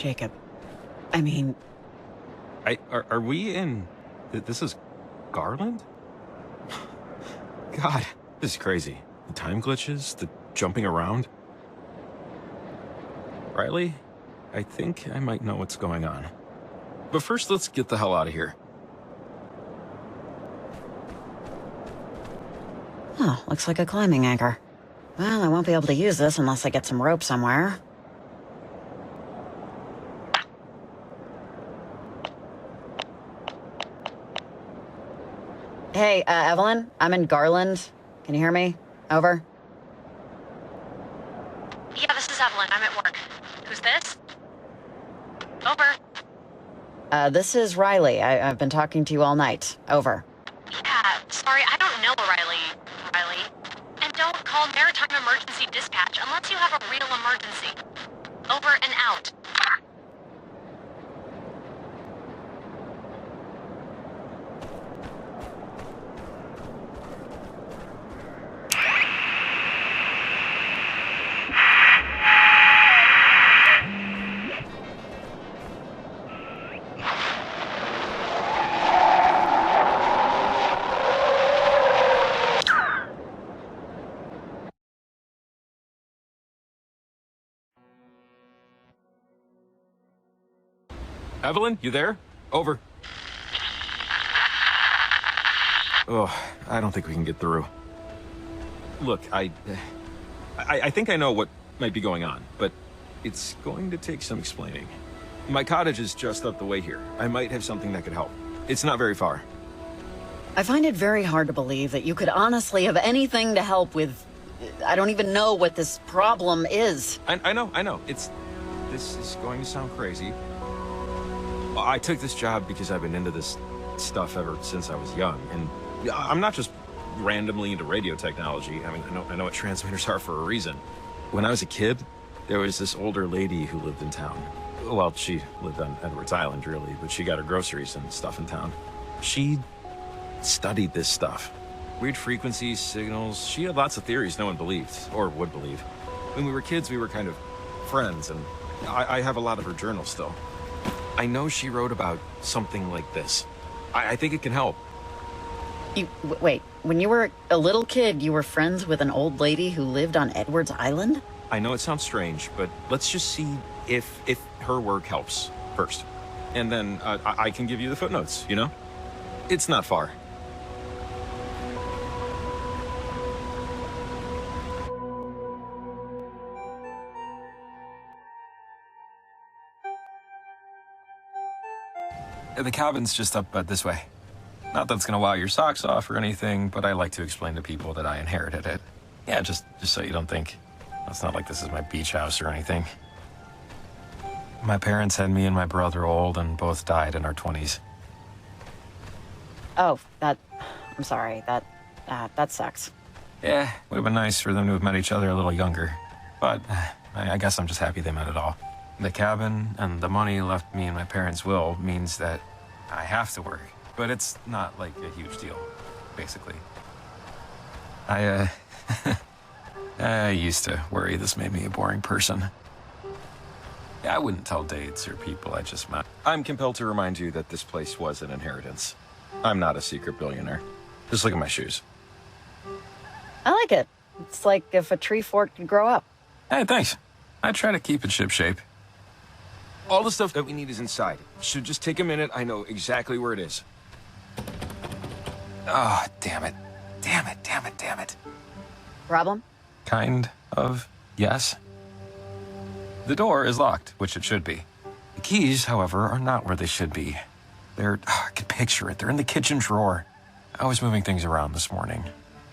Jacob. I mean... Are we in... This is Garland? God, this is crazy. The time glitches, the jumping around. Riley, I think I might know what's going on. But first, let's get the hell out of here. Oh, looks like a climbing anchor. Well, I won't be able to use this unless I get some rope somewhere. Hey, Evelyn, I'm in Garland. Can you hear me? Over. Yeah, this is Evelyn. I'm at work. Who's this? Over. This is Riley. I've been talking to you all night. Over. Yeah, sorry, I don't know Riley. And don't call Maritime Emergency Dispatch unless you have a real emergency. Over and out. Evelyn, you there? Over. Oh, I don't think we can get through. Look, I think I know what might be going on, but it's going to take some explaining. My cottage is just up the way here. I might have something that could help. It's not very far. I find it very hard to believe that you could honestly have anything to help with... I don't even know what this problem is. I know. This is going to sound crazy. I took this job because I've been into this stuff ever since I was young, and I'm not just randomly into radio technology. I mean, I know what transmitters are for a reason. When I was a kid, there was this older lady who lived in town. Well, she lived on Edwards Island, really, but she got her groceries and stuff in town. She studied this stuff. Weird frequencies, signals. She had lots of theories no one believed, or would believe. When we were kids, we were kind of friends, and I have a lot of her journals still. I know she wrote about something like this. I think it can help. Wait, when you were a little kid, you were friends with an old lady who lived on Edwards Island? I know it sounds strange, but let's just see if her work helps first. And then I can give you the footnotes, you know? It's not far. The cabin's just up this way. Not that it's gonna wow your socks off or anything, but I like to explain to people that I inherited it. Yeah, just so you don't think. It's not like this is my beach house or anything. My parents had me and my brother old and both died in our 20s. Oh, I'm sorry. That sucks. Yeah, would have been nice for them to have met each other a little younger. But I guess I'm just happy they met at all. The cabin and the money left me in my parents' will means that I have to work. But it's not like a huge deal, basically. I used to worry this made me a boring person. Yeah, I wouldn't tell dates or people I just met. I'm compelled to remind you that this place was an inheritance. I'm not a secret billionaire. Just look at my shoes. I like it. It's like if a tree fork could grow up. Hey, thanks. I try to keep it shipshape. All the stuff that we need is inside. Should just take a minute. I know exactly where it is. Oh, damn it. Damn it. Problem? Kind of, yes. The door is locked, which it should be. The keys, however, are not where they should be. I can picture it. They're in the kitchen drawer. I was moving things around this morning,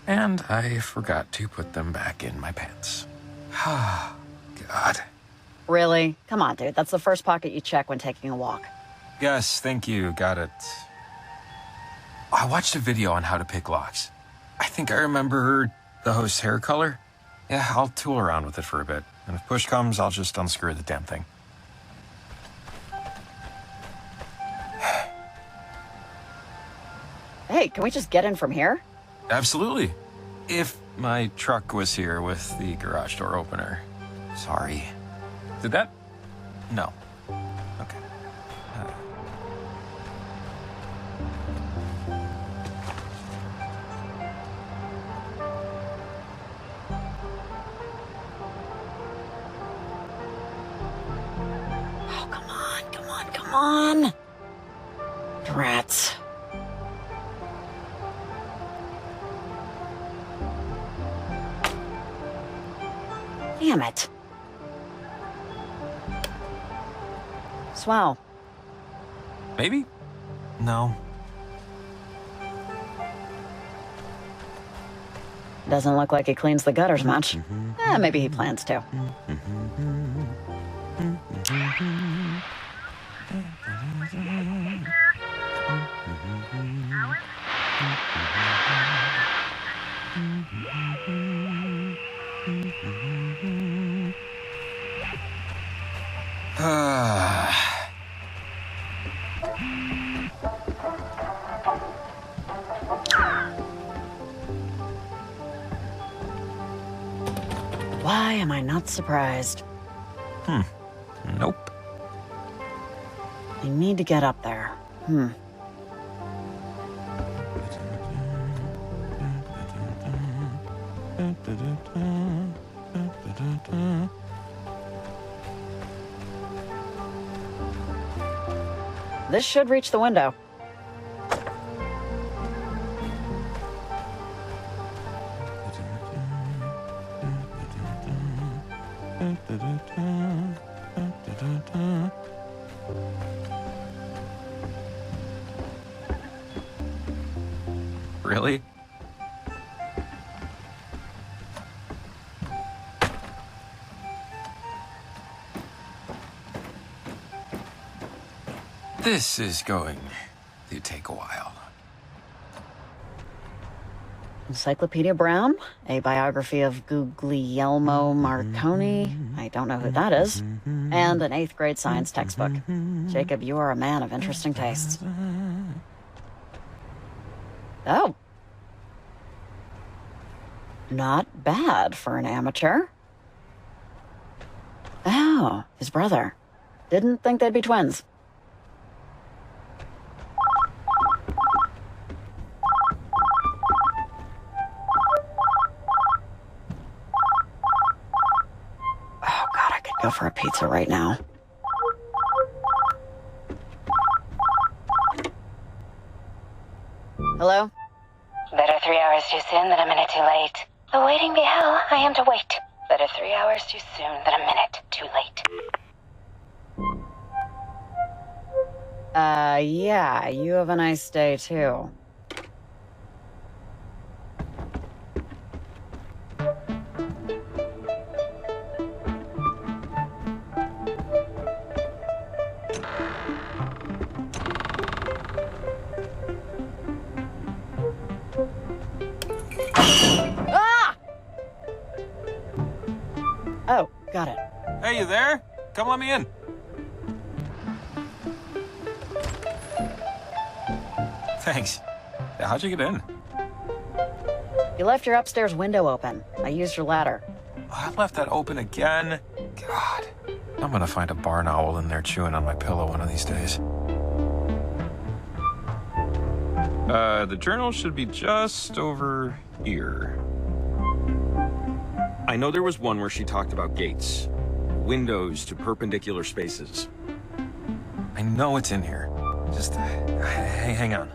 and I forgot to put them back in my pants. God. Really? Come on, dude. That's the first pocket you check when taking a walk. Yes, thank you. Got it. I watched a video on how to pick locks. I think I remember the host's hair color. Yeah, I'll tool around with it for a bit. And if push comes, I'll just unscrew the damn thing. Hey, can we just get in from here? Absolutely. If my truck was here with the garage door opener. Sorry. Did that? No. Oh, come on, come on, come on. Rats. Damn it. Swell. Maybe? No. Doesn't look like he cleans the gutters much. Maybe he plans to. Why am I not surprised? Nope. I need to get up there. This should reach the window. Really? This is going to take a while. Encyclopedia Brown, a biography of Guglielmo Marconi, I don't know who that is, and an 8th grade science textbook. Jacob, you are a man of interesting tastes. Oh. Not bad for an amateur. Oh, his brother. Didn't think they'd be twins. Go for a pizza right now. Hello? Better 3 hours too soon than a minute too late. Though waiting be hell, I am to wait. Better 3 hours too soon than a minute too late. Yeah, you have a nice day too. Oh, got it. Hey, you there? Come let me in. Thanks. How'd you get in? You left your upstairs window open. I used your ladder. I left that open again. God. I'm gonna find a barn owl in there chewing on my pillow one of these days. The journal should be just over here. I know there was one where she talked about gates. Windows to perpendicular spaces. I know it's in here. Just, hey, hang on.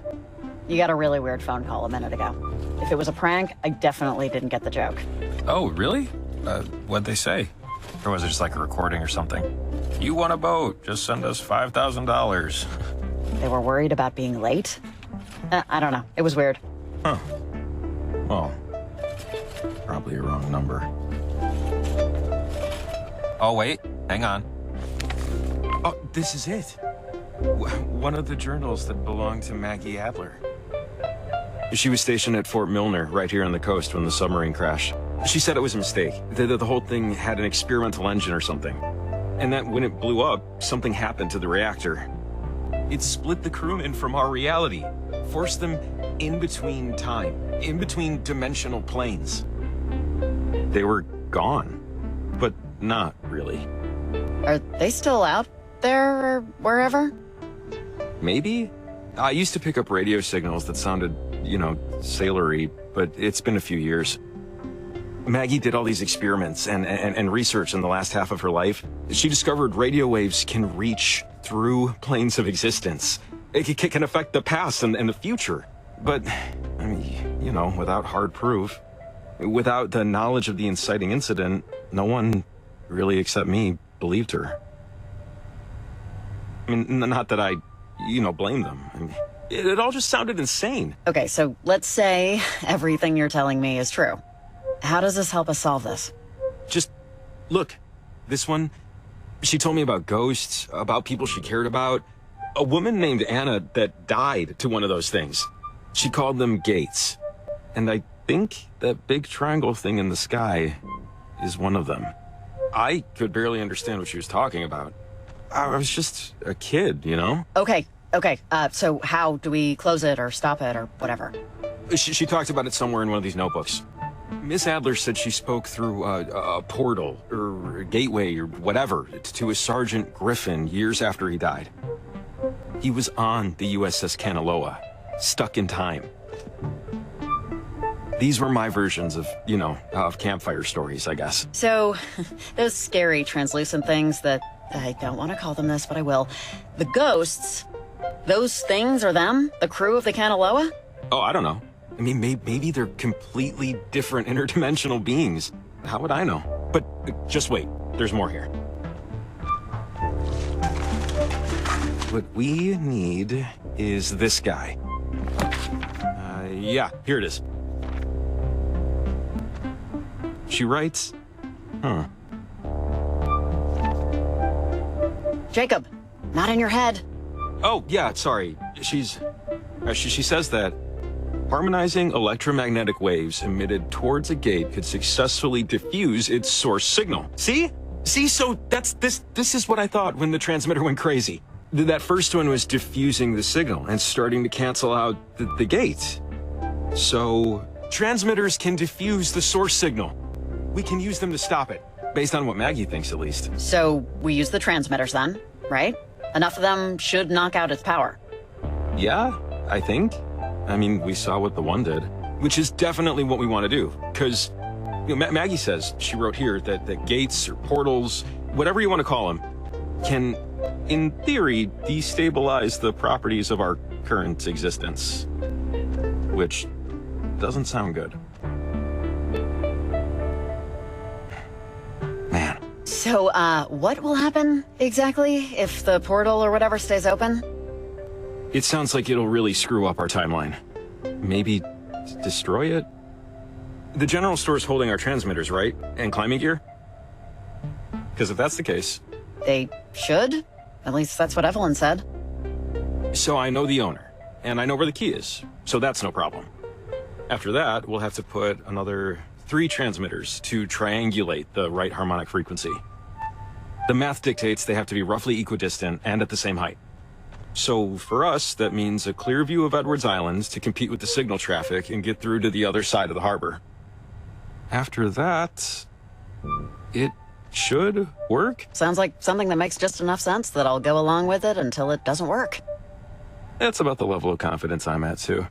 You got a really weird phone call a minute ago. If it was a prank, I definitely didn't get the joke. Oh, really? What'd they say? Or was it just like a recording or something? You won a boat. Just send us $5,000. They were worried about being late? I don't know. It was weird. Huh. Well, probably a wrong number. Oh, wait. Hang on. Oh, this is it. One of the journals that belonged to Maggie Adler. She was stationed at Fort Milner, right here on the coast when the submarine crashed. She said it was a mistake. The whole thing had an experimental engine or something. And that when it blew up, something happened to the reactor. It split the crewmen from our reality, forced them in between time, in between dimensional planes. They were gone, but not really. Are they still out there or wherever? Maybe? I used to pick up radio signals that sounded, sailory, but it's been a few years. Maggie did all these experiments and research in the last half of her life. She discovered radio waves can reach through planes of existence. It can affect the past and the future. But, without hard proof, without the knowledge of the inciting incident, no one, really except me, believed her. I mean, not that I, blame them. I mean, it all just sounded insane. Okay, so let's say everything you're telling me is true. How does this help us solve this? Just, look, this one, she told me about ghosts, about people she cared about. A woman named Anna that died to one of those things. She called them gates. And I think that big triangle thing in the sky is one of them. I could barely understand what she was talking about. I was just a kid, Okay, so how do we close it or stop it or whatever? She talked about it somewhere in one of these notebooks. Miss Adler said she spoke through a portal or a gateway or whatever to a Sergeant Griffin years after he died. He was on the USS Kanaloa, stuck in time. These were my versions of, of campfire stories, I guess. So, those scary translucent things that, I don't want to call them this, but I will. The ghosts, those things are them? The crew of the Kanaloa? Oh, I don't know. I mean, maybe they're completely different interdimensional beings. How would I know? But just wait, there's more here. What we need is this guy. Yeah, here it is. She writes, Jacob, not in your head. Oh, yeah, sorry. She says that harmonizing electromagnetic waves emitted towards a gate could successfully diffuse its source signal. See, so this is what I thought when the transmitter went crazy. That first one was diffusing the signal and starting to cancel out the gate. So, transmitters can diffuse the source signal. We can use them to stop it, based on what Maggie thinks at least. So, we use the transmitters then, right? Enough of them should knock out its power. Yeah, I think. I mean, we saw what the one did, which is definitely what we want to do. Because, Maggie says, she wrote here, that gates or portals, whatever you want to call them, can, in theory, destabilize the properties of our current existence. Which doesn't sound good. Man. So, what will happen exactly if the portal or whatever stays open? It sounds like it'll really screw up our timeline. Maybe destroy it? The general store's holding our transmitters, right? And climbing gear? Because if that's the case... They should? At least that's what Evelyn said. So I know the owner, and I know where the key is, so that's no problem. After that, we'll have to put another 3 transmitters to triangulate the right harmonic frequency. The math dictates they have to be roughly equidistant and at the same height. So for us, that means a clear view of Edwards Island to compete with the signal traffic and get through to the other side of the harbor. After that, it should work. Sounds like something that makes just enough sense that I'll go along with it until it doesn't work. That's about the level of confidence I'm at, too.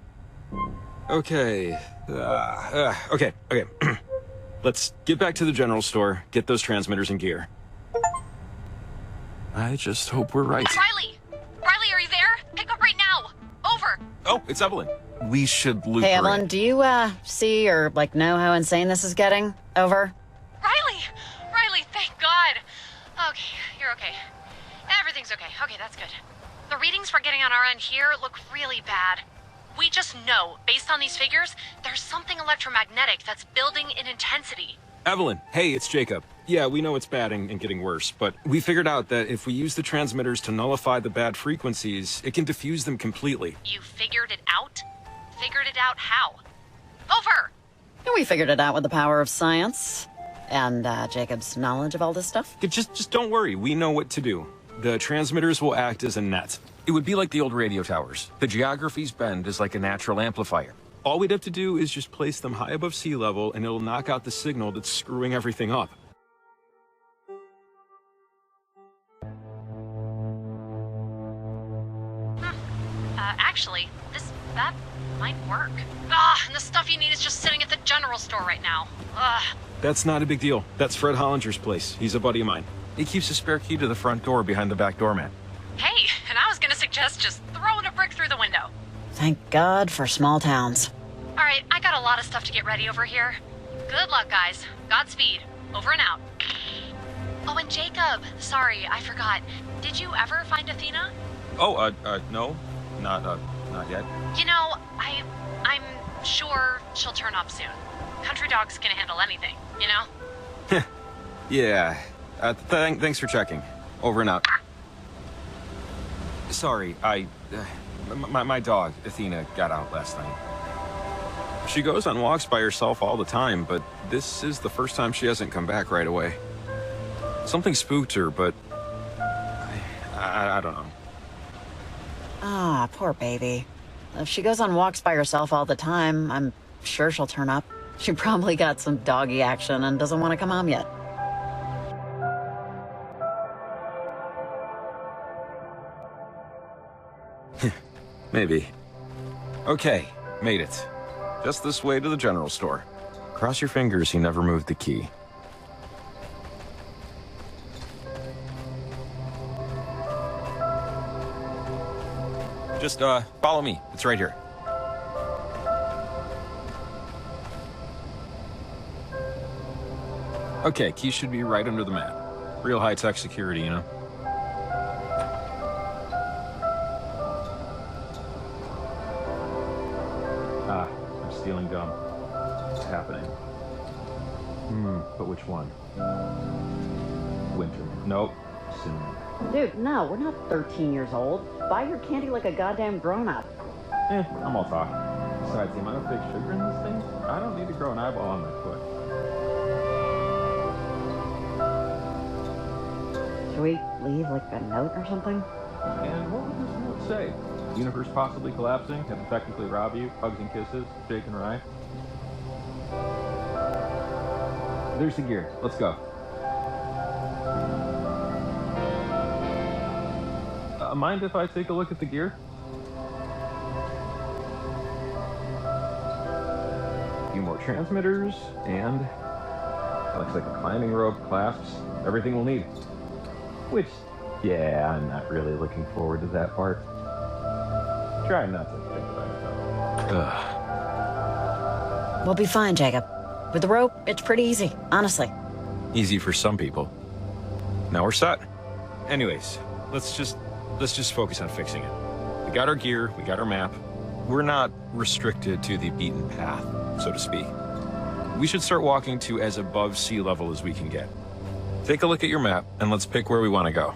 Okay. Okay. Let's get back to the general store, get those transmitters in gear. I just hope we're right. Riley! Riley, are you there? Pick up right now! Over! Oh, it's Evelyn. We should loop Hey, her Evelyn, in. do you, see or, know how insane this is getting? Over? Riley, thank God! Okay, you're okay. Everything's okay. Okay, that's good. The readings we're getting on our end here look really bad. We just know, based on these figures, there's something electromagnetic that's building in intensity. Evelyn, hey, it's Jacob. Yeah, we know it's bad and getting worse, but we figured out that if we use the transmitters to nullify the bad frequencies, it can diffuse them completely. You figured it out? Figured it out how? Over! We figured it out with the power of science. And, Jacob's knowledge of all this stuff. Just don't worry, we know what to do. The transmitters will act as a net. It would be like the old radio towers. The geography's bend is like a natural amplifier. All we'd have to do is just place them high above sea level and it'll knock out the signal that's screwing everything up. actually, that might work. Ah, and the stuff you need is just sitting at the general store right now. Ugh. That's not a big deal. That's Fred Hollinger's place. He's a buddy of mine. He keeps a spare key to the front door behind the back doormat. Hey, and I was gonna suggest just throwing a brick through the window. Thank God for small towns. All right, I got a lot of stuff to get ready over here. Good luck, guys. Godspeed. Over and out. Oh, and Jacob, sorry, I forgot. Did you ever find Athena? Oh, no. Not yet. You know, I'm sure she'll turn up soon. Country dog's can handle anything, you know? Yeah. Thanks for checking. Over and out. Sorry, my dog, Athena, got out last night. She goes on walks by herself all the time, but this is the first time she hasn't come back right away. Something spooked her, but I don't know. Ah, poor baby. If she goes on walks by herself all the time, I'm sure she'll turn up. She probably got some doggy action and doesn't want to come home yet. Maybe. Okay, made it. Just this way to the general store. Cross your fingers he never moved the key. Just, follow me. It's right here. Okay, key should be right under the mat. Real high-tech security, you know? Ah, I'm stealing gum. It's happening. But which one? Winter. Nope. Cinnamon. Dude, no, we're not 13 years old. Buy your candy like a goddamn grown-up. I'm all talk. Besides, the amount of fake sugar in this thing, I don't need to grow an eyeball on my foot. Should we leave, like, a note or something? And what would this note say? Universe possibly collapsing, have to technically rob you, hugs and kisses, Jake and Rye. There's the gear. Let's go. Mind if I take a look at the gear? A few more transmitters, and looks like a climbing rope, clasps, everything we'll need. Which, yeah, I'm not really looking forward to that part. Try not to think about it, though. We'll be fine, Jacob. With the rope, it's pretty easy, honestly. Easy for some people. Now we're set. Anyways, let's just focus on fixing it. We got our gear, we got our map. We're not restricted to the beaten path, so to speak. We should start walking to as above sea level as we can get. Take a look at your map, and let's pick where we want to go.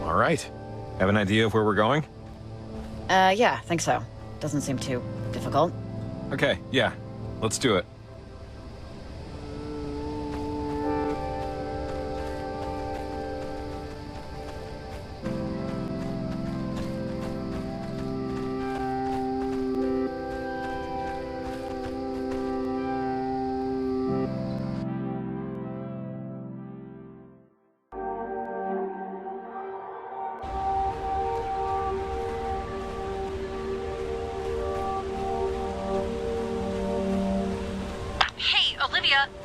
All right. Have an idea of where we're going? Yeah, I think so. Doesn't seem too difficult. Okay, yeah. Let's do it.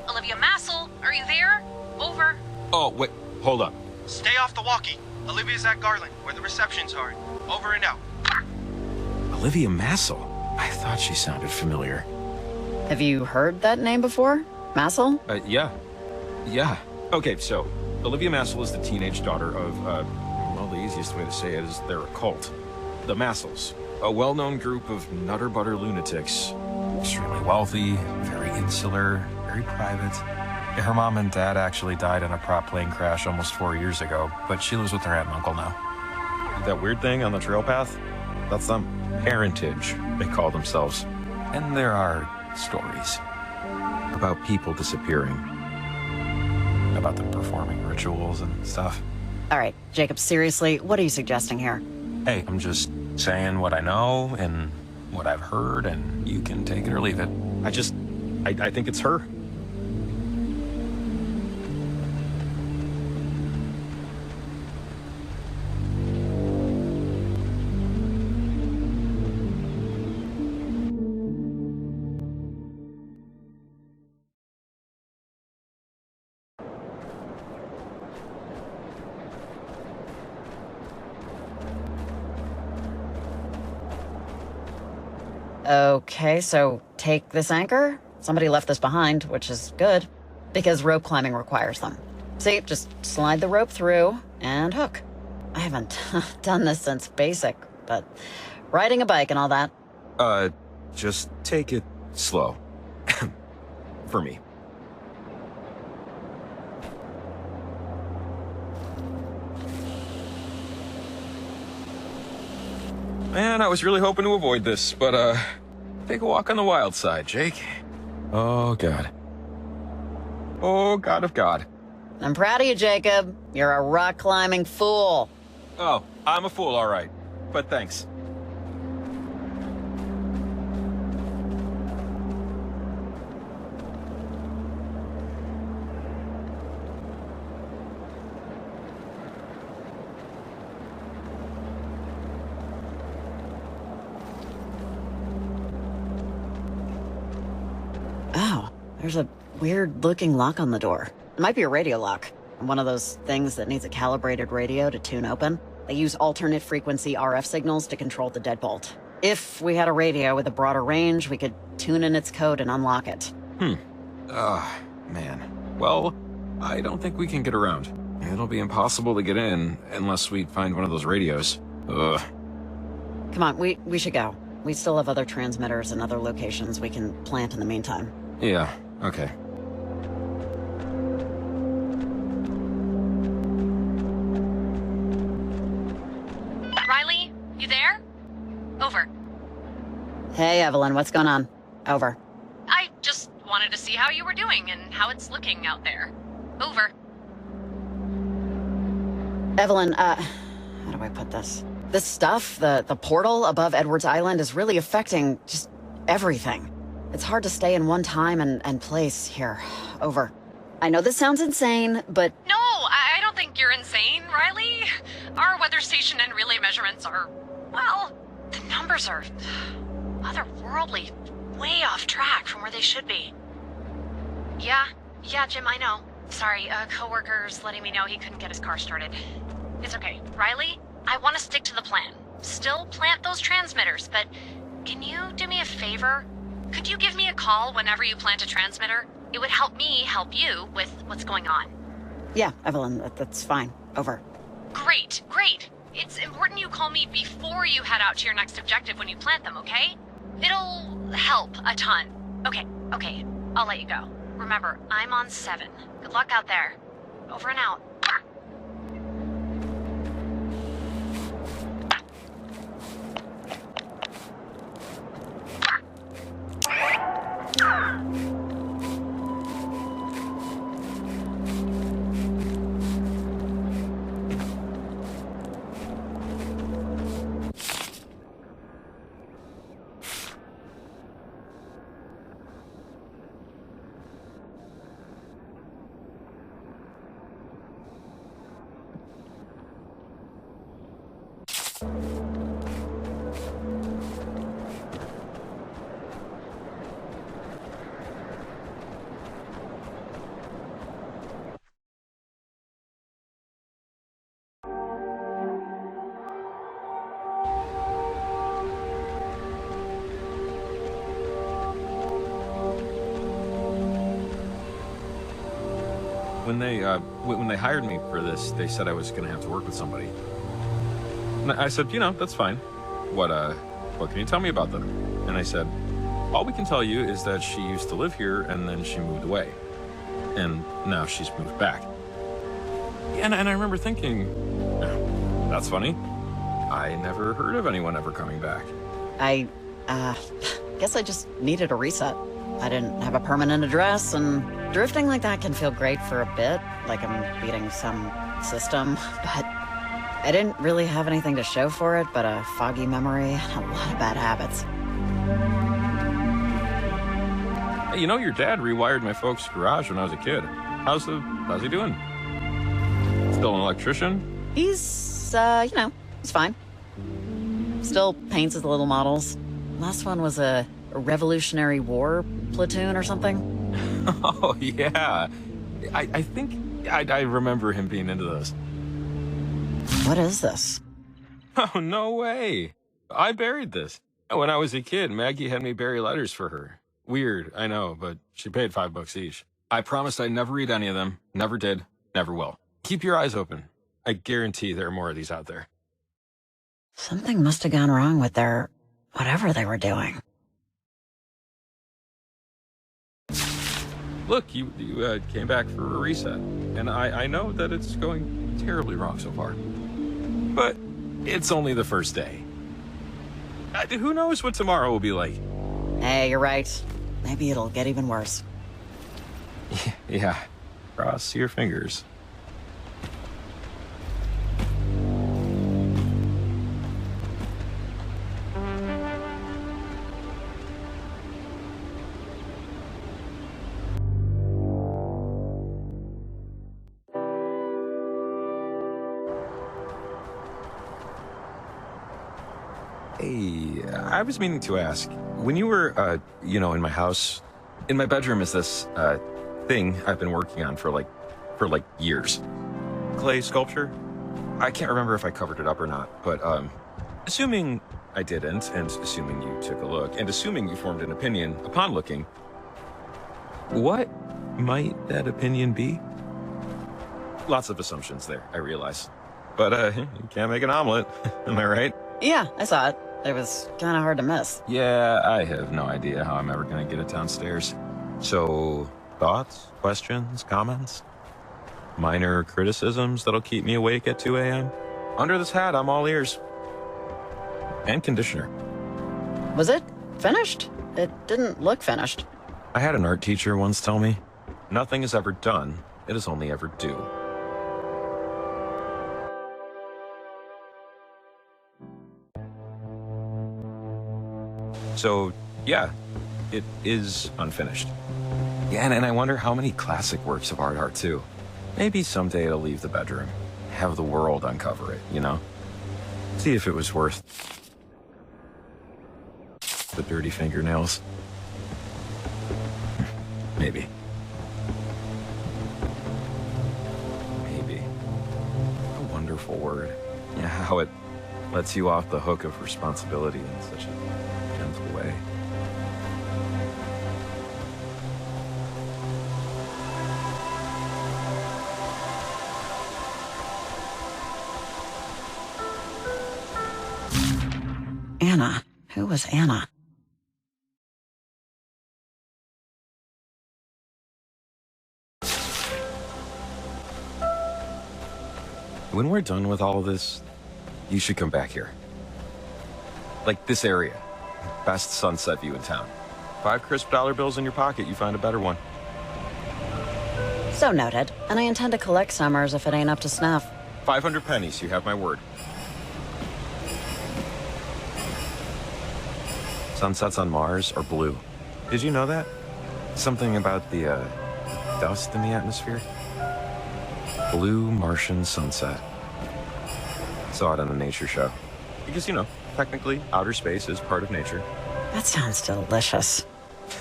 Olivia Massel, are you there? Over. Oh, wait, hold up. Stay off the walkie. Olivia's at Garland, where the reception's are. Over and out. Olivia Massel? I thought she sounded familiar. Have you heard that name before? Massel? Yeah. Okay, so, Olivia Massel is the teenage daughter of, well, the easiest way to say it is they're a cult. The Massels, a well-known group of nutter-butter lunatics. Extremely wealthy, very insular, very private. Yeah, her mom and dad actually died in a prop plane crash almost 4 years ago, but she lives with her aunt and uncle now. That weird thing on the trail path? That's them. Parentage, they call themselves. And there are stories about people disappearing, about them performing rituals and stuff. All right, Jacob, seriously, what are you suggesting here? Hey, I'm just saying what I know and what I've heard, and you can take it or leave it. I think it's her. Okay, so take this anchor. Somebody left this behind, which is good, because rope climbing requires them. See, just slide the rope through and hook. I haven't done this since basic, but riding a bike and all that. Just take it slow. For me. Man, I was really hoping to avoid this, but, take a walk on the wild side, Jake. Oh, God. Oh, God of God. I'm proud of you, Jacob. You're a rock climbing fool. Oh, I'm a fool, all right. But thanks. Oh, there's a weird-looking lock on the door. It might be a radio lock. One of those things that needs a calibrated radio to tune open. They use alternate frequency RF signals to control the deadbolt. If we had a radio with a broader range, we could tune in its code and unlock it. Man. Well, I don't think we can get around. It'll be impossible to get in unless we find one of those radios. Ugh. Come on, we should go. We still have other transmitters and other locations we can plant in the meantime. Yeah, okay. Riley, you there? Over. Hey, Evelyn, what's going on? Over. I just wanted to see how you were doing and how it's looking out there. Over. Evelyn, how do I put this? This stuff, the portal above Edwards Island is really affecting just everything. It's hard to stay in one time and place here. Over. I know this sounds insane, but... No, I don't think you're insane, Riley. Our weather station and relay measurements are, well, the numbers are otherworldly, way off track from where they should be. Yeah, Jim, I know. Sorry, a coworker's letting me know he couldn't get his car started. It's okay. Riley, I want to stick to the plan. Still plant those transmitters, but can you do me a favor? Could you give me a call whenever you plant a transmitter? It would help me help you with what's going on. Yeah, Evelyn, that's fine. Over. Great. It's important you call me before you head out to your next objective when you plant them, okay? It'll help a ton. Okay, I'll let you go. Remember, I'm on 7. Good luck out there. Over and out. When they hired me for this, they said I was gonna have to work with somebody. And I said, that's fine. What can you tell me about them? And I said, all we can tell you is that she used to live here and then she moved away. And now she's moved back. And I remember thinking, that's funny. I never heard of anyone ever coming back. I guess I just needed a reset. I didn't have a permanent address, and drifting like that can feel great for a bit, like I'm beating some system, but I didn't really have anything to show for it but a foggy memory and a lot of bad habits. Hey, your dad rewired my folks' garage when I was a kid. How's he doing? Still an electrician? He's, he's fine. Still paints his little models. Last one was a Revolutionary War platoon or something. Oh, yeah. I think I remember him being into those. What is this? Oh, no way. I buried this. When I was a kid, Maggie had me bury letters for her. Weird, I know, but she paid $5 each. I promised I'd never read any of them. Never did. Never will. Keep your eyes open. I guarantee there are more of these out there. Something must have gone wrong with their... whatever they were doing. Look, you came back for a reset. And I know that it's going terribly wrong so far. But it's only the first day. Who knows what tomorrow will be like? Hey, you're right. Maybe it'll get even worse. Yeah. Cross your fingers. Hey, I was meaning to ask, when you were, in my house, in my bedroom is this, thing I've been working on for like years. Clay sculpture? I can't remember if I covered it up or not, but, assuming I didn't, and assuming you took a look, and assuming you formed an opinion upon looking, what might that opinion be? Lots of assumptions there, I realize. But, you can't make an omelet, am I right? Yeah, I saw it. It was kind of hard to miss. Yeah, I have no idea how I'm ever gonna get it downstairs. So, thoughts, questions, comments? Minor criticisms that'll keep me awake at 2 a.m.? Under this hat, I'm all ears. And conditioner. Was it finished? It didn't look finished. I had an art teacher once tell me, nothing is ever done, it is only ever due. So, yeah, it is unfinished. Yeah, and I wonder how many classic works of art are too. Maybe someday it'll leave the bedroom. Have the world uncover it, you know? See if it was worth the dirty fingernails. Maybe. Maybe. A wonderful word. Yeah, how it lets you off the hook of responsibility in such a gentle way. Anna. Who was Anna? When we're done with all of this, you should come back here. Like this area. Best sunset view in town. 5 crisp dollar bills in your pocket, you find a better one. So noted. And I intend to collect summers if it ain't up to snuff. 500 pennies, you have my word. Sunsets on Mars are blue. Did you know that? Something about the, dust in the atmosphere? Blue Martian sunset. Saw it on a nature show. Because, technically, outer space is part of nature. That sounds delicious.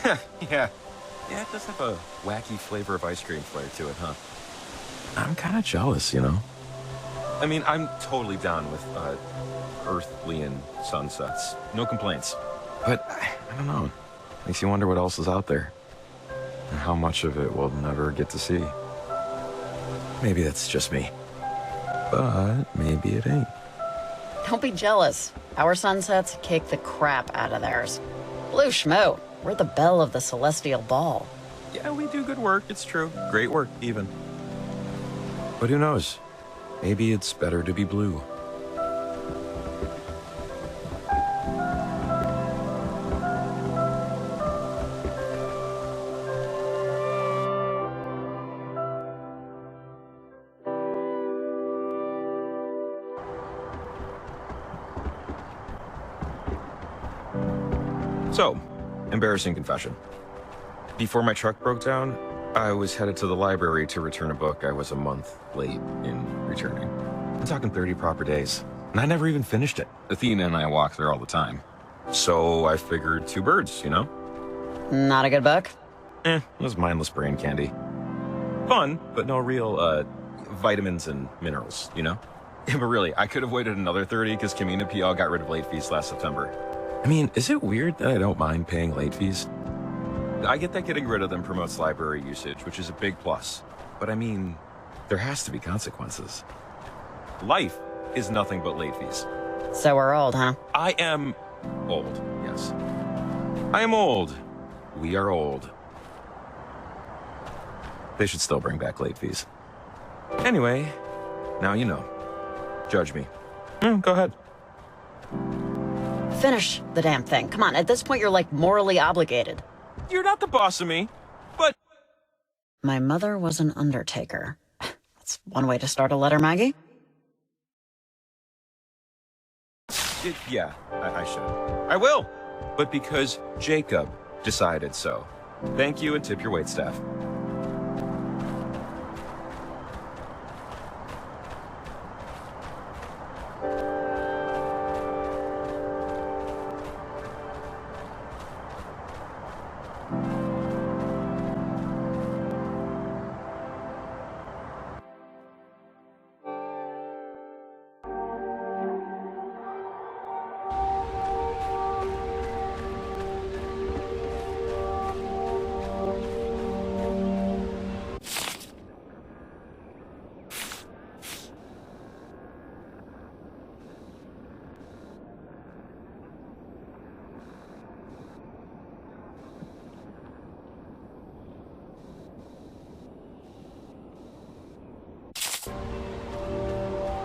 Yeah. Yeah, it does have a wacky flavor of ice cream flair to it, huh? I'm kind of jealous, I mean, I'm totally down with, Earthlian sunsets. No complaints. But, I don't know. Makes you wonder what else is out there. And how much of it we'll never get to see. Maybe that's just me. But maybe it ain't. Don't be jealous. Our sunsets kick the crap out of theirs. Blue schmo. We're the belle of the celestial ball. Yeah, we do good work, it's true. Great work, even. But who knows? Maybe it's better to be blue. So, embarrassing confession. Before my truck broke down, I was headed to the library to return a book I was a month late in returning. I'm talking 30 proper days, and I never even finished it. Athena and I walk there all the time. So I figured 2 birds, Not a good book? It was mindless brain candy. Fun, but no real, vitamins and minerals, But really, I could have waited another 30 because Kamina P.L. got rid of late fees last September. I mean, is it weird that I don't mind paying late fees? I get that getting rid of them promotes library usage, which is a big plus. But I mean, there has to be consequences. Life is nothing but late fees. So we're old, huh? I am old, yes. I am old. We are old. They should still bring back late fees. Anyway, now you know. Judge me. Go ahead. Finish the damn thing. Come on, at this point you're like morally obligated. You're not the boss of me, but... My mother was an undertaker. That's one way to start a letter, Maggie. Yeah, I should. I will, but because Jacob decided so. Thank you and tip your waitstaff.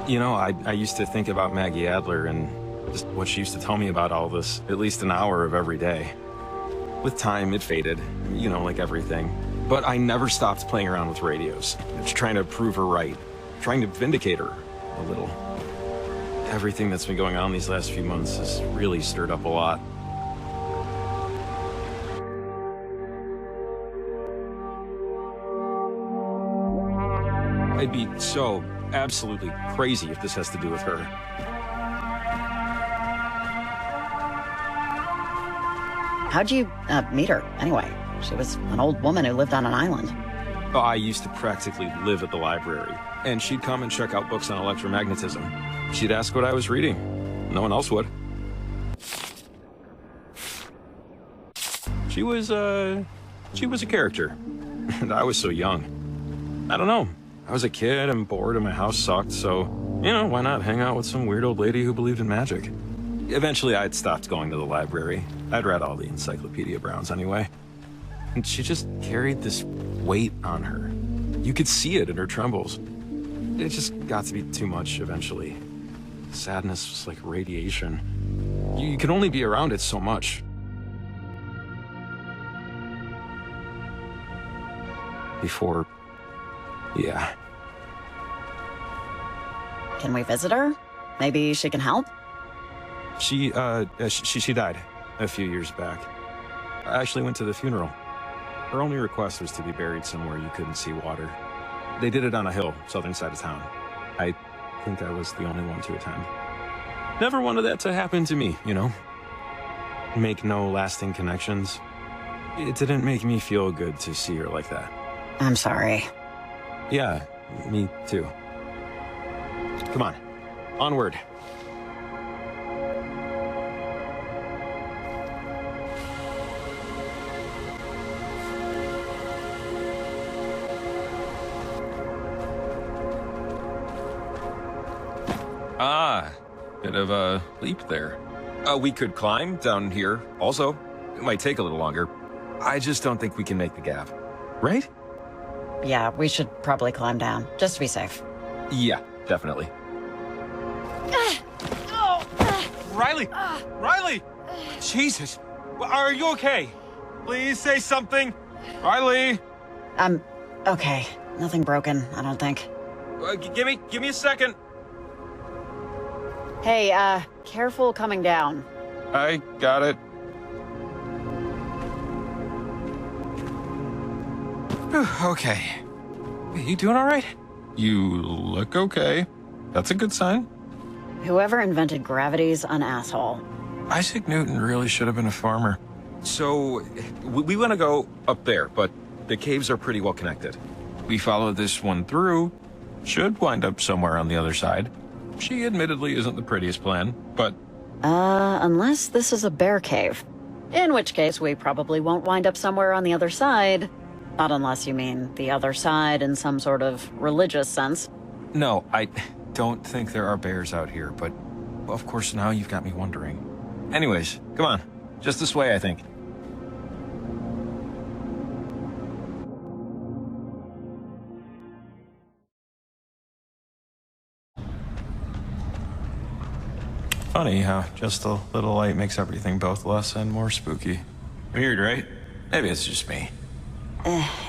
You know, I used to think about Maggie Adler and just what she used to tell me about all this, at least an hour of every day. With time, it faded, you know, like everything. But I never stopped playing around with radios, just trying to prove her right, trying to vindicate her a little. Everything that's been going on these last few months has really stirred up a lot. I'd be so absolutely crazy if this has to do with her. How'd you meet her, anyway? She was an old woman who lived on an island. Oh, I used to practically live at the library, and she'd come and check out books on electromagnetism. She'd ask what I was reading. No one else would. She was a character, and I was so young. I don't know. I was a kid and bored and my house sucked, so, you know, why not hang out with some weird old lady who believed in magic? Eventually, I'd stopped going to the library. I'd read all the Encyclopedia Browns anyway. And she just carried this weight on her. You could see it in her trembles. It just got to be too much eventually. Sadness was like radiation. You could only be around it so much. Before... yeah. Can we visit her? Maybe she can help? She died a few years back. I actually went to the funeral. Her only request was to be buried somewhere you couldn't see water. They did it on a hill, southern side of town. I think I was the only one to attend. Never wanted that to happen to me, you know? Make no lasting connections. It didn't make me feel good to see her like that. I'm sorry. Yeah, me too. Come on, onward. Ah, bit of a leap there. We could climb down here also. It might take a little longer. I just don't think we can make the gap. Right? Yeah, we should probably climb down, just to be safe. Yeah, definitely. Riley! Riley! Jesus! Are you okay? Please say something. Riley! Okay. Nothing broken, I don't think. Give me a second. Hey, careful coming down. I got it. Okay. You doing all right? You look okay. That's a good sign. Whoever invented gravity's an asshole. Isaac Newton really should have been a farmer. So, we want to go up there, but the caves are pretty well connected. We follow this one through, should wind up somewhere on the other side. She admittedly isn't the prettiest plan, but Unless this is a bear cave. In which case, we probably won't wind up somewhere on the other side. Not unless you mean the other side in some sort of religious sense. No, I don't think there are bears out here, but of course now you've got me wondering. Anyways, come on. Just this way, I think. Funny how just a little light makes everything both less and more spooky. Weird, right? Maybe it's just me.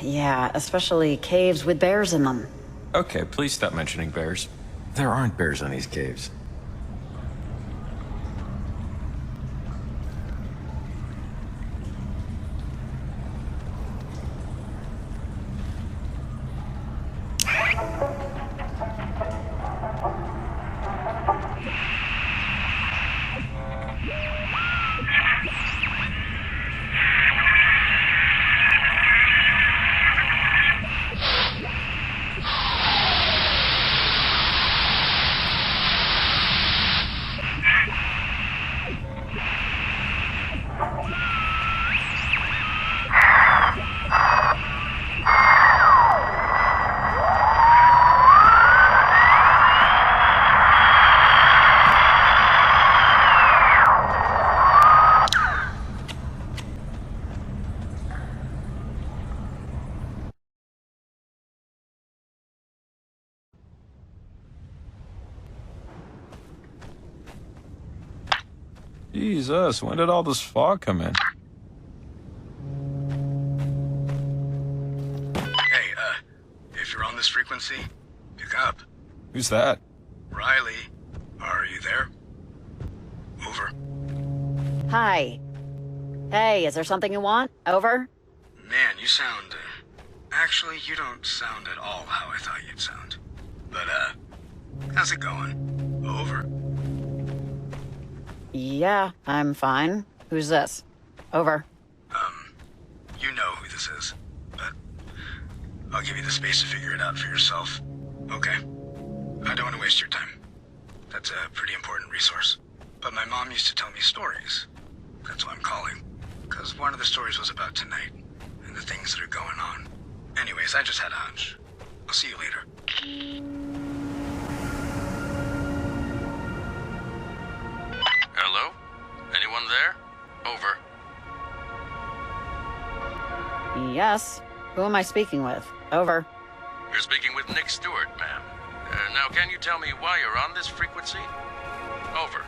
Yeah, especially caves with bears in them. Okay, please stop mentioning bears. There aren't bears in these caves. Jesus, when did all this fog come in? Hey, if you're on this frequency, pick up. Who's that? Riley, are you there? Over. Hi. Hey, is there something you want? Over? Man, you sound, actually, you don't sound at all how I thought you'd sound. But, how's it going? Over. Yeah, I'm fine. Who's this? Over. You know who this is, but I'll give you the space to figure it out for yourself. Okay. I don't want to waste your time. That's a pretty important resource. But my mom used to tell me stories. That's why I'm calling. Because one of the stories was about tonight, and the things that are going on. Anyways, I just had a hunch. I'll see you later. Hello? Anyone there? Over. Yes. Who am I speaking with? Over. You're speaking with Nick Stewart, ma'am. Now, can you tell me why you're on this frequency? Over.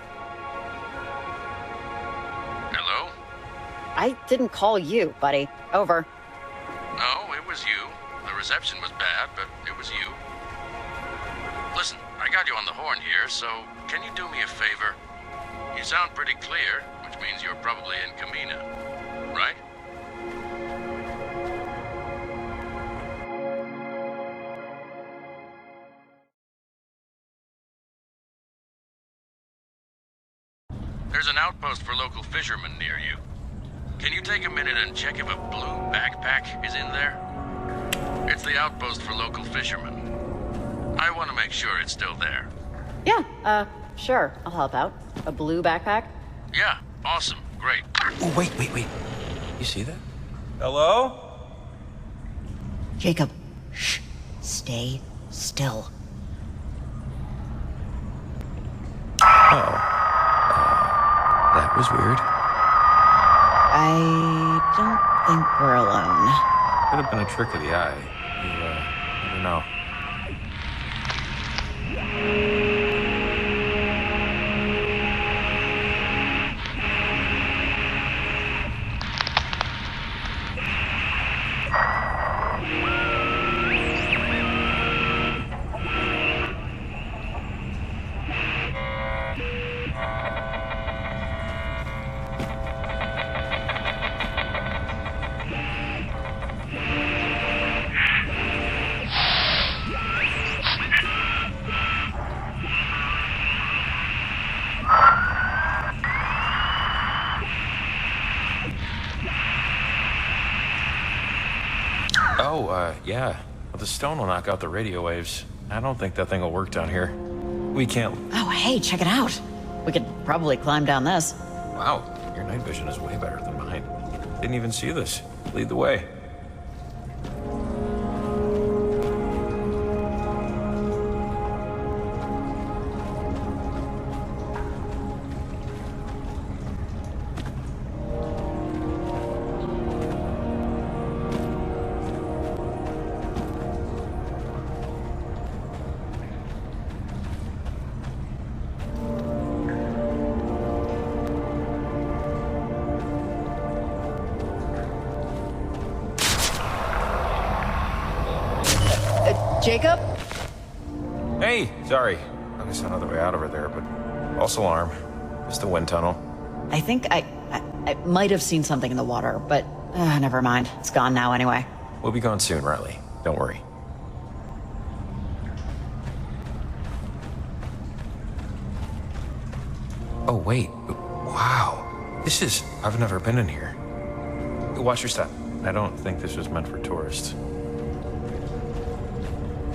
Hello? I didn't call you, buddy. Over. No, it was you. The reception was bad, but it was you. Listen, I got you on the horn here, so can you do me a favor? You sound pretty clear, which means you're probably in Camina, right? There's an outpost for local fishermen near you. Can you take a minute and check if a blue backpack is in there? It's the outpost for local fishermen. I want to make sure it's still there. Yeah, sure. I'll help out. A blue backpack? Yeah, awesome, great. Oh, wait. You see that? Hello? Jacob, shh. Stay still. That was weird. I don't think we're alone. Could have been a trick of the eye. You never know. Yeah. Well, the stone will knock out the radio waves. I don't think that thing will work down here. We can't... Oh, hey, check it out. We could probably climb down this. Wow, your night vision is way better than mine. Didn't even see this. Lead the way. Jacob? Hey, sorry. I was on the way out over there, but false alarm. Just a wind tunnel. I think I might have seen something in the water, but never mind. It's gone now anyway. We'll be gone soon, Riley. Don't worry. Oh, wait. Wow. I've never been in here. Watch your step. I don't think this was meant for tourists.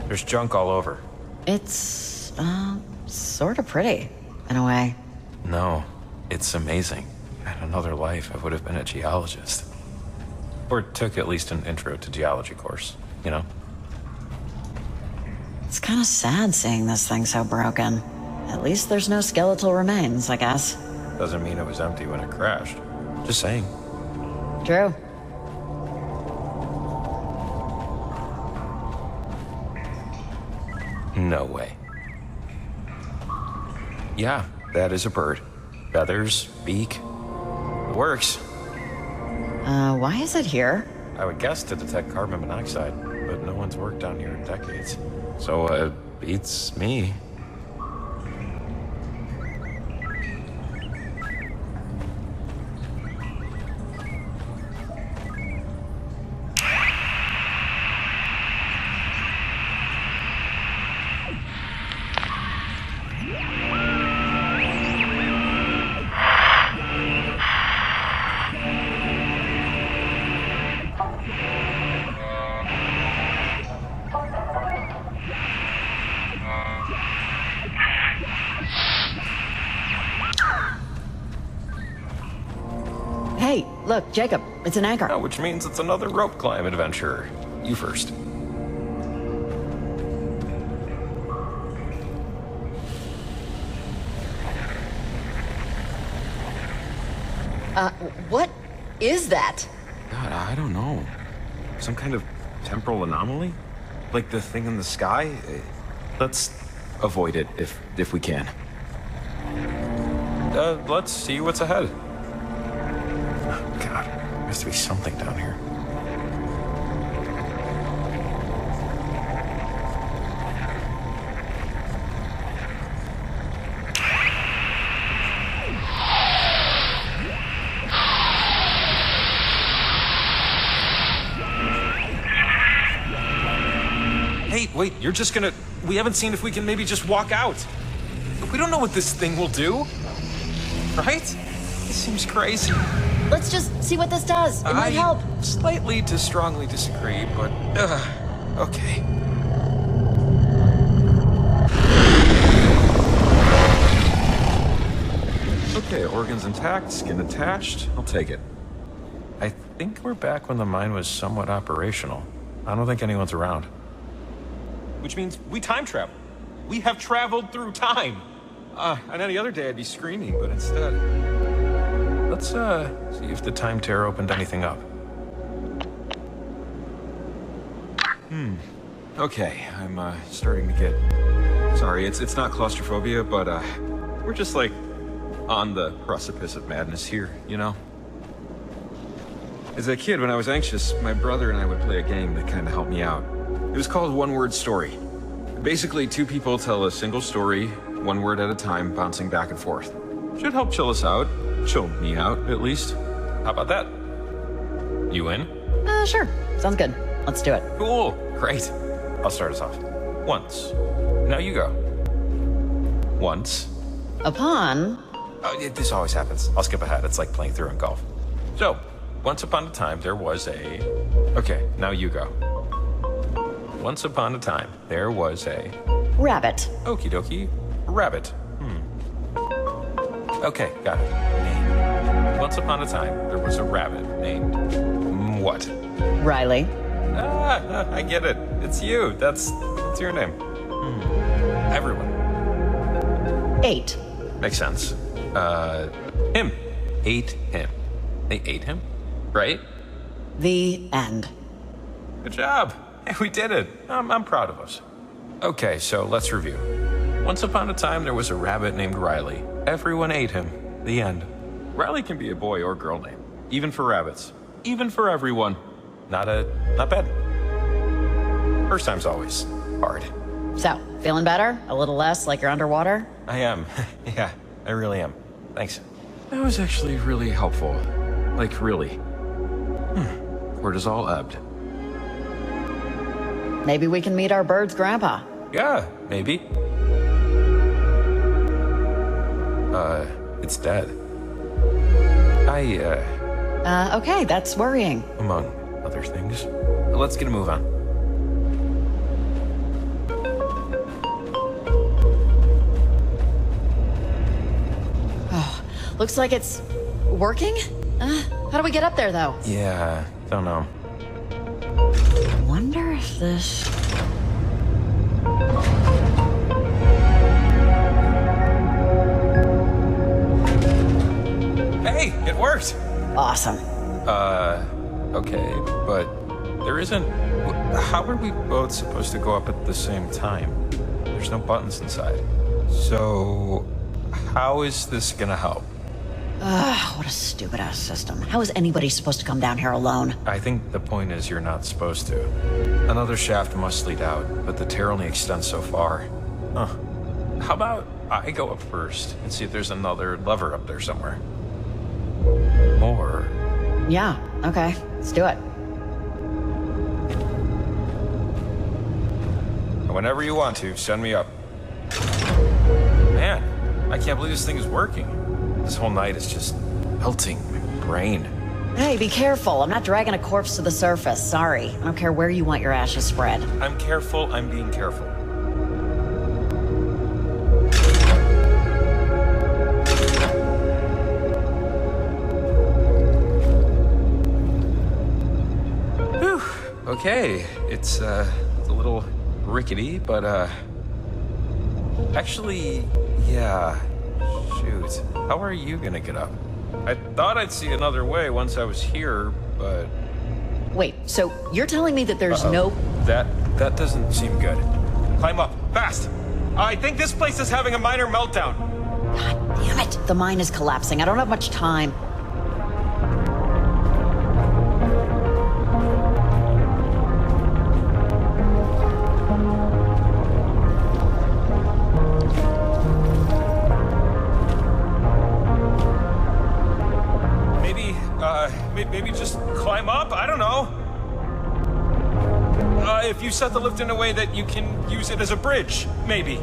There's junk all over. It's, sort of pretty, in a way. No, it's amazing. In another life, I would have been a geologist. Or took at least an intro to geology course, you know? It's kind of sad seeing this thing so broken. At least there's no skeletal remains, I guess. Doesn't mean it was empty when it crashed. Just saying. True. No way. Yeah, that is a bird. Feathers, beak. It works. Why is it here? I would guess to detect carbon monoxide, but no one's worked down here in decades. So, beats me. Hey, look, Jacob, it's an anchor. Oh, which means it's another rope climb adventure. You first. What is that? God, I don't know. Some kind of temporal anomaly? Like the thing in the sky? Let's avoid it if we can. Let's see what's ahead. Oh, God, there has to be something down here. Hey, wait, you're just gonna... We haven't seen if we can maybe just walk out. We don't know what this thing will do. Right? This seems crazy. Let's just see what this does. It might help. Slightly to strongly disagree, but... okay. Okay, organs intact, skin attached. I'll take it. I think we're back when the mine was somewhat operational. I don't think anyone's around. Which means we time travel. We have traveled through time. On any other day I'd be screaming, but instead... Let's, see if the time tear opened anything up. Okay, I'm, starting to get... Sorry, it's not claustrophobia, but, we're just, like, on the precipice of madness here, you know? As a kid, when I was anxious, my brother and I would play a game that kind of helped me out. It was called One Word Story. Basically, two people tell a single story, one word at a time, bouncing back and forth. Should help chill us out. Chill me out, at least. How about that? You in? Sure. Sounds good. Let's do it. Cool. Great. I'll start us off. Once. Now you go. Once. Upon... Oh, this always happens. I'll skip ahead. It's like playing through in golf. So, once upon a time, there was a... Okay, now you go. Once upon a time, there was a... Rabbit. Okie dokie. Rabbit. Okay, got it. Name. Once upon a time, there was a rabbit named... what? Riley. I get it. It's you. That's your name. Everyone. 8. Makes sense. Him. Ate him. They ate him? Right? The end. Good job. Hey, we did it. I'm proud of us. Okay, so let's review. Once upon a time, there was a rabbit named Riley. Everyone ate him. The end. Riley can be a boy or girl name. Even for rabbits. Even for everyone. Not bad. First time's always hard. So, feeling better? A little less like you're underwater? I am. Yeah, I really am. Thanks. That was actually really helpful. Like, really. Cortisol ebbed. Maybe we can meet our bird's grandpa. Yeah, maybe. It's dead. Okay, that's worrying. Among other things. Let's get a move on. Oh, looks like it's working? How do we get up there, though? Yeah, don't know. I wonder if this... Hey, it worked! Awesome. Okay, but there isn't... How are we both supposed to go up at the same time? There's no buttons inside. So, how is this gonna help? What a stupid-ass system. How is anybody supposed to come down here alone? I think the point is you're not supposed to. Another shaft must lead out, but the tear only extends so far. Huh. How about I go up first and see if there's another lever up there somewhere? Or... Yeah, okay. Let's do it. Whenever you want to, send me up. Man, I can't believe this thing is working. This whole night is just melting my brain. Hey, be careful. I'm not dragging a corpse to the surface. Sorry. I don't care where you want your ashes spread. I'm careful. I'm being careful. Whew. Okay. It's a little rickety, but actually, yeah. Shoot. How are you gonna get up? I thought I'd see another way once I was here, but... Wait, so you're telling me that there's no... That doesn't seem good. Climb up, fast! I think this place is having a minor meltdown. God damn it. The mine is collapsing. I don't have much time. Maybe just climb up? I don't know. If you set the lift in a way that you can use it as a bridge, maybe.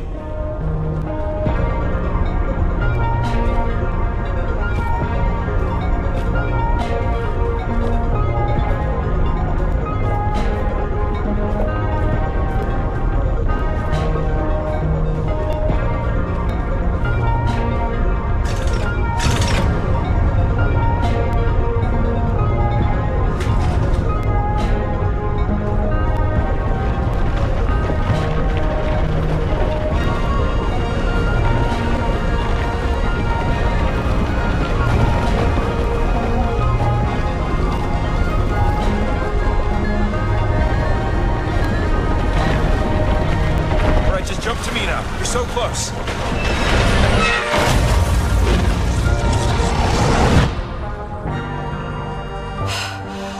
So close.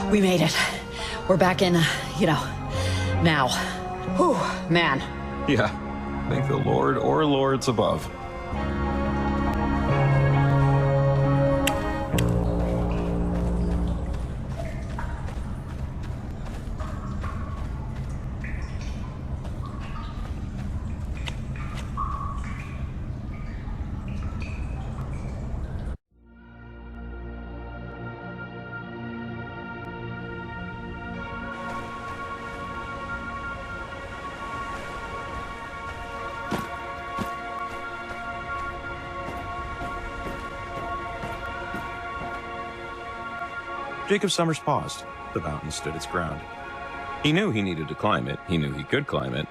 We made it. We're back in, now. Whew, man. Yeah. Thank the Lord or lords above. Jacob Summers paused. The mountain stood its ground. He knew he needed to climb it. He knew he could climb it.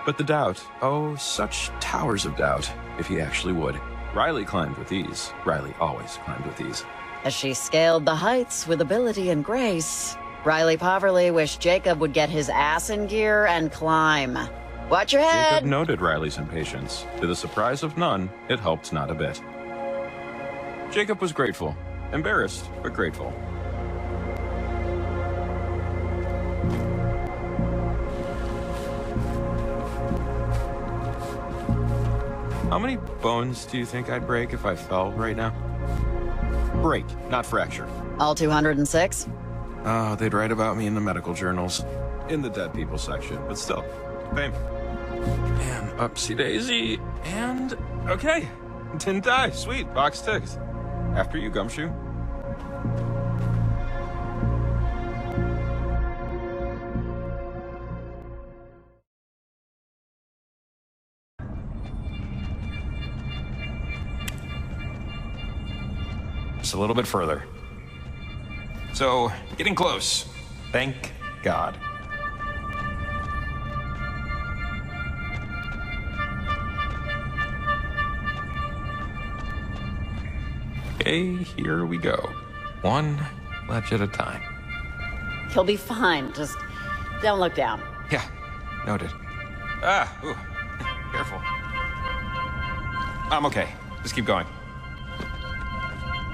But the doubt, oh, such towers of doubt, if he actually would. Riley climbed with ease. Riley always climbed with ease. As she scaled the heights with ability and grace, Riley Poverly wished Jacob would get his ass in gear and climb. Watch your head! Jacob noted Riley's impatience. To the surprise of none, it helped not a bit. Jacob was grateful. Embarrassed, but grateful. How many bones do you think I'd break if I fell right now? Break, not fracture. All 206? Oh, they'd write about me in the medical journals. In the dead people section, but still. Fame. And upsy daisy. And okay. Didn't die. Sweet. Box ticked. After you, Gumshoe. Just a little bit further. So, getting close. Thank God. Okay, here we go. One ledge at a time. He'll be fine. Just don't look down. Yeah, noted. Ah, ooh, careful. I'm okay. Just keep going.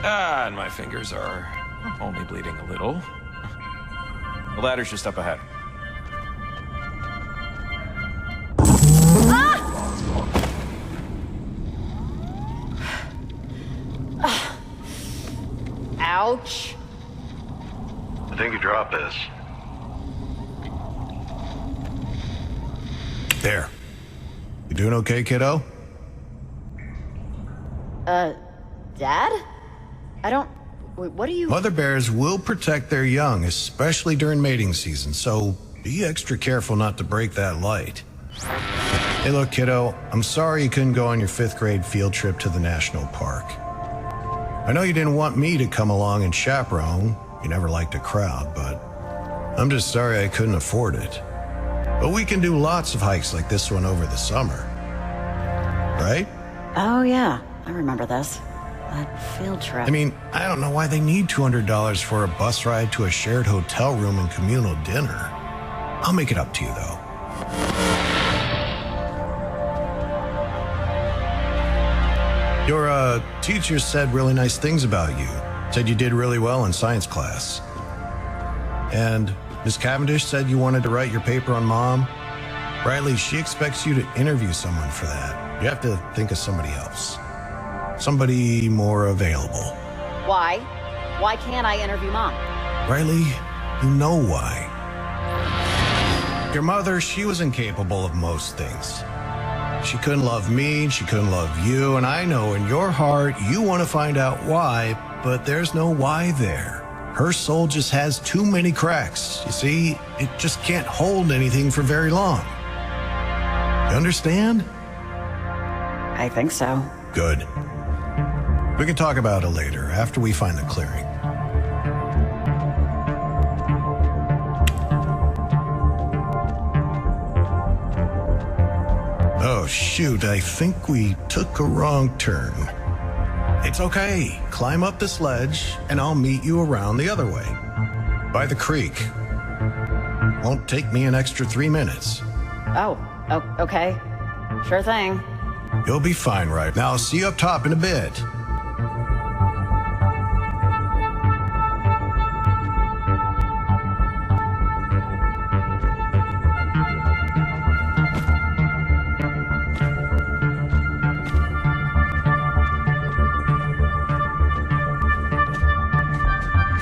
Ah, and my fingers are only bleeding a little. The ladder's just up ahead. Ouch. I think you dropped this. There. You doing okay, kiddo? Dad? I don't... Wait, what do you... Mother bears will protect their young, especially during mating season, so be extra careful not to break that light. Hey, look, kiddo, I'm sorry you couldn't go on your 5th grade field trip to the national park. I know you didn't want me to come along and chaperone. You never liked a crowd, but I'm just sorry I couldn't afford it. But we can do lots of hikes like this one over the summer. Right? Oh, yeah. I remember this. That field trip. I mean, I don't know why they need $200 for a bus ride to a shared hotel room and communal dinner. I'll make it up to you, though. Your, teacher said really nice things about you. Said you did really well in science class. And Miss Cavendish said you wanted to write your paper on Mom. Riley, she expects you to interview someone for that. You have to think of somebody else. Somebody more available. Why? Why can't I interview Mom? Riley, you know why. Your mother, she was incapable of most things. She couldn't love me, she couldn't love you, and I know in your heart you want to find out why, but there's no why there. Her soul just has too many cracks. You see, it just can't hold anything for very long. You understand? I think so. Good. We can talk about it later, after we find the clearing. Oh, shoot, I think we took a wrong turn. It's okay. Climb up this ledge, and I'll meet you around the other way. By the creek. Won't take me an extra 3 minutes. Oh, okay. Sure thing. You'll be fine right now. I'll see you up top in a bit.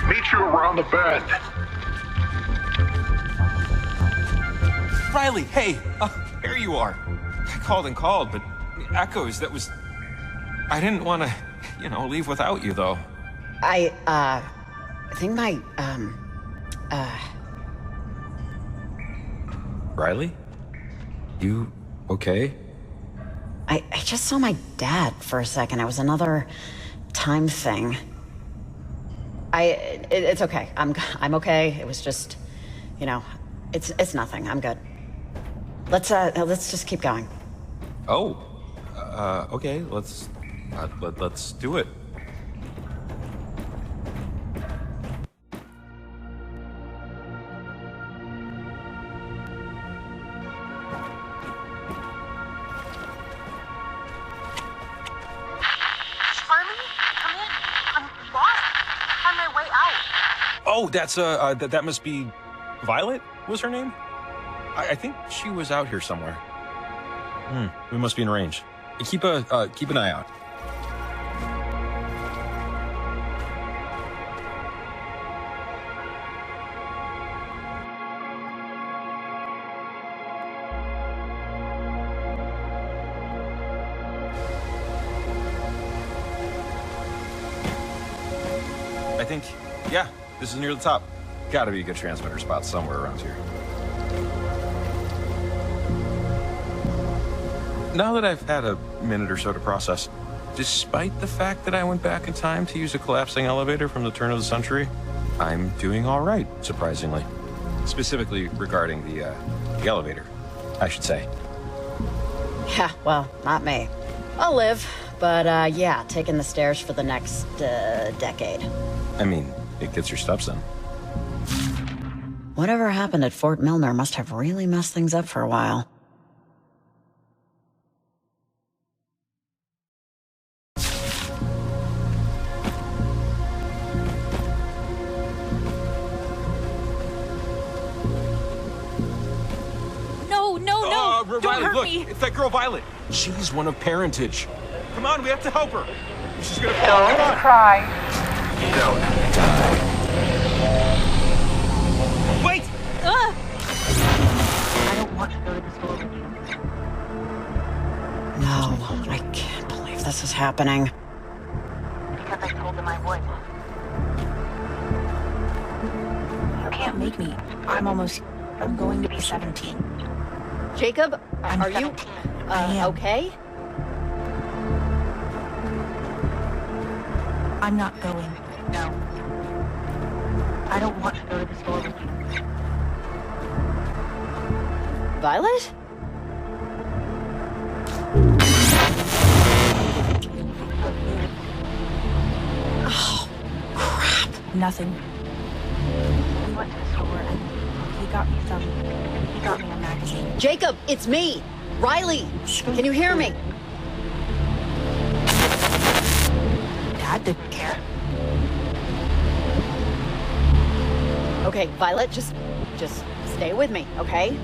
Meet you around the bend. Riley, hey! There you are. I called and called, but echoes, that was... I didn't want to, leave without you, though. I think my, Riley? You okay? I just saw my dad for a second. It was another time thing. It's okay. I'm okay. It was just, it's nothing. I'm good. Let's just keep going. Oh, okay. Let's do it. Oh, that's that must be Violet was her name? I think she was out here somewhere. We must be in range. Keep an eye out. I think, yeah, this is near the top. Gotta be a good transmitter spot somewhere around here. Now that I've had a minute or so to process, despite the fact that I went back in time to use a collapsing elevator from the turn of the century, I'm doing all right, surprisingly. Specifically regarding the elevator, I should say. Yeah, well, not me. I'll live, but yeah, taking the stairs for the next decade. I mean, it gets your steps in. Whatever happened at Fort Milner must have really messed things up for a while. Riley, hurt look, me. it's that girl Violet. She's one of parentage. Come on, we have to help her. She's gonna fall. Don't Come on. cry. Don't die. Wait! I don't want to go to the store with you. No, I can't believe this is happening. Because I told them I would. You can't make me. I'm going to be 17. Jacob, I'm are you, 17. I am. okay? I'm not going. No. I don't want to go to the store with you. Violet? Oh, crap. Nothing. We went to the store and he got me a magazine. Jacob, it's me, Riley. Can you hear me? Dad didn't care. Okay, Violet, just stay with me, okay?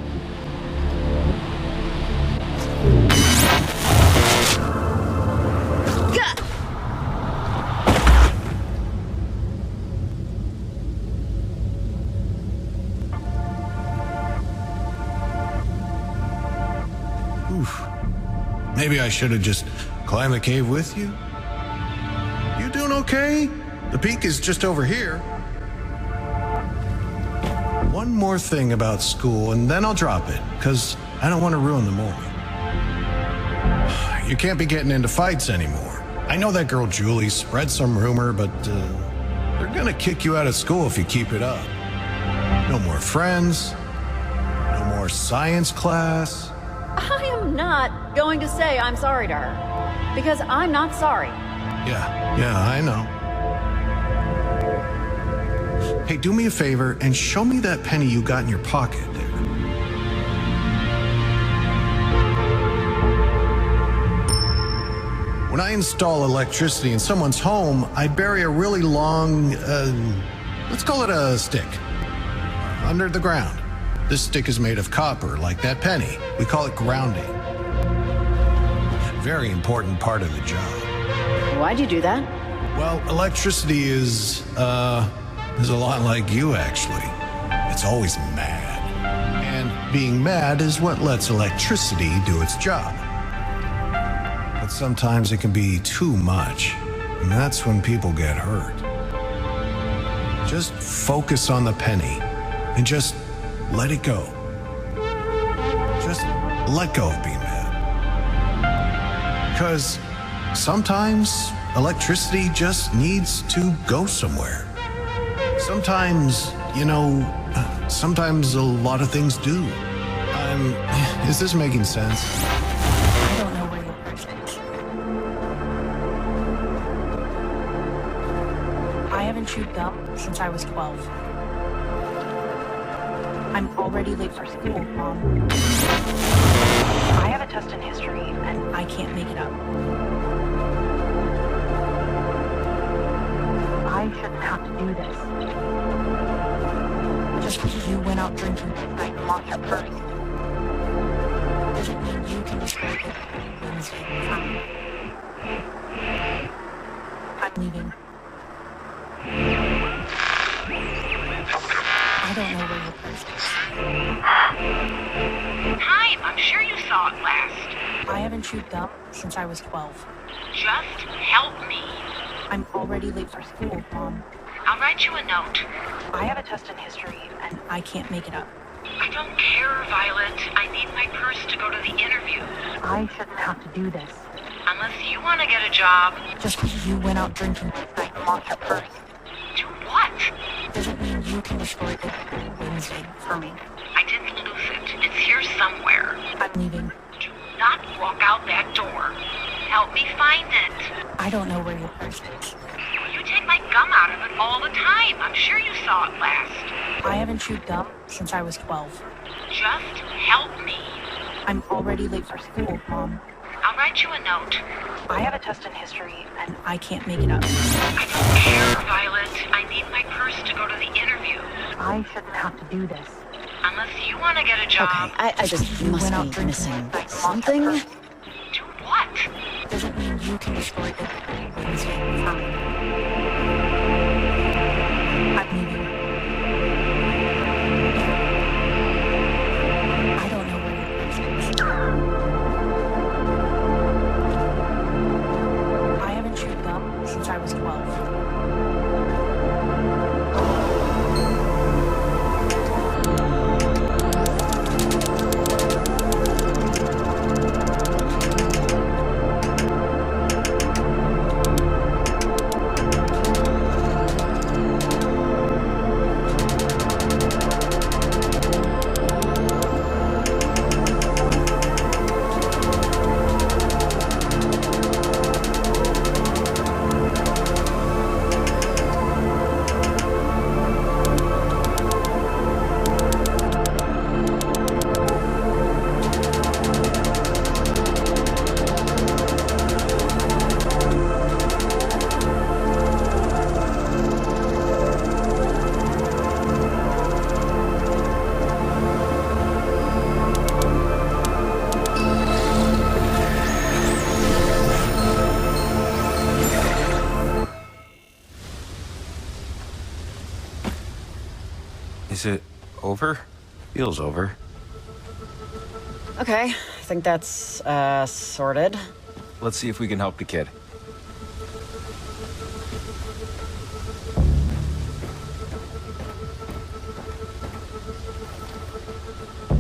Gah! Oof. Maybe I should have just climbed the cave with you. You doing okay? The peak is just over here. One more thing about school, and then I'll drop it, because I don't want to ruin the morning. You can't be getting into fights anymore. I know that girl Julie spread some rumor, but they're gonna kick you out of school if you keep it up. No more friends, no more science class. I am not going to say I'm sorry to her, because I'm not sorry. Yeah, I know. Hey, do me a favor and show me that penny you got in your pocket there. When I install electricity in someone's home, I bury a really long, let's call it a stick, under the ground. This stick is made of copper, like that penny. We call it grounding. Very important part of the job. Why'd you do that? Well, electricity is a lot like you, actually. It's always mad. And being mad is what lets electricity do its job. But sometimes it can be too much, and that's when people get hurt. Just focus on the penny, and just let it go. Just let go of being mad. Because sometimes electricity just needs to go somewhere. Sometimes, sometimes a lot of things do. Is this making sense? I don't know where you're. I haven't chewed gum since I was 12. I'm already late for school, Mom. I have a test in history, and I can't make it up. I shouldn't have to do this. Just because you went out drinking tonight and lost your purse doesn't mean you can destroy it Wednesday for me. I'm leaving. I don't know where your purse is. Time, I'm sure you saw it last. I haven't chewed gum since I was 12. Just help me. I'm already late for school, Mom. I'll write you a note. I have a test in history, and I can't make it up. I don't care, Violet. I need my purse to go to the interview. I shouldn't have to do this. Unless you want to get a job. Just because you went out drinking tonight and lost your purse Do what? doesn't mean you can destroy it Wednesday for me. I didn't lose it. It's here somewhere. I'm leaving. Do not walk out that door. Help me find it. I don't know where your purse is. You take my gum out of it all the time. I'm sure you saw it last. I haven't chewed gum since I was 12. Just help me. I'm already late for school, Mom. I'll write you a note. I have a test in history, and I can't make it up. I don't care, Violet. I need my purse to go to the interview. I shouldn't have to do this. Unless you want to get a job. Okay, I just must be missing something. Do what? Doesn't mean you can destroy it Wednesday for me. I'm leaving. I don't know where your purse is. I haven't chewed gum since I was 12. Is it over? Feels over. Okay, I think that's, sorted. Let's see if we can help the kid.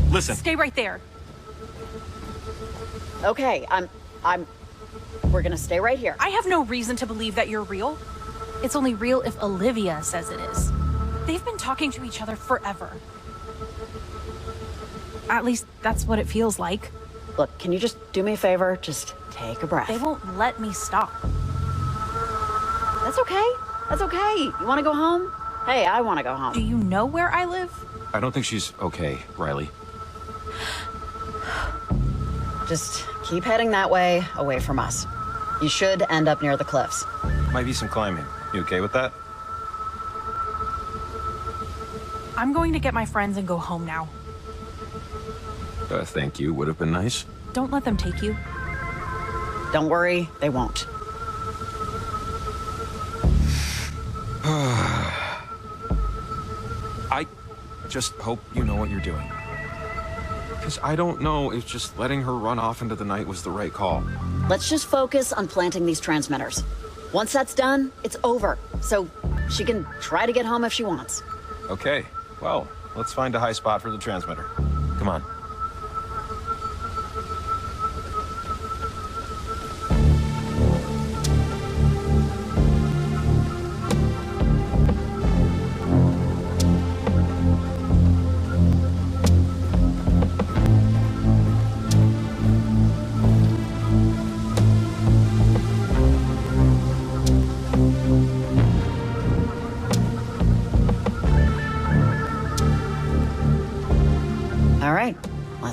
Listen. Stay right there. Okay, we're gonna stay right here. I have no reason to believe that you're real. It's only real if Olivia says it is. They've been talking to each other forever. At least that's what it feels like. Look, can you just do me a favor? Just take a breath. They won't let me stop. That's okay. That's okay. You wanna go home? Hey, I wanna go home. Do you know where I live? I don't think she's okay, Riley. Just keep heading that way, away from us. You should end up near the cliffs. Might be some climbing. You okay with that? I'm going to get my friends and go home now. Thank you. Would have been nice. Don't let them take you. Don't worry, they won't. I just hope you know what you're doing. Because I don't know if just letting her run off into the night was the right call. Let's just focus on planting these transmitters. Once that's done, it's over. So she can try to get home if she wants. Okay. Well, let's find a high spot for the transmitter. Come on.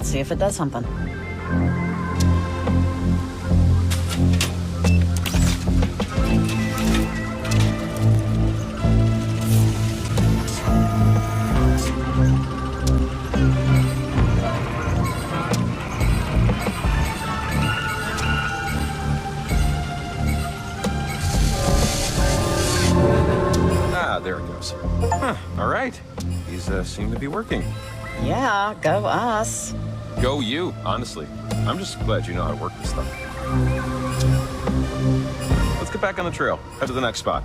Let's see if it does something. There it goes. Huh, all right. These seem to be working. Yeah, go us. Go you, honestly. I'm just glad you know how to work this stuff. Let's get back on the trail. Head to the next spot.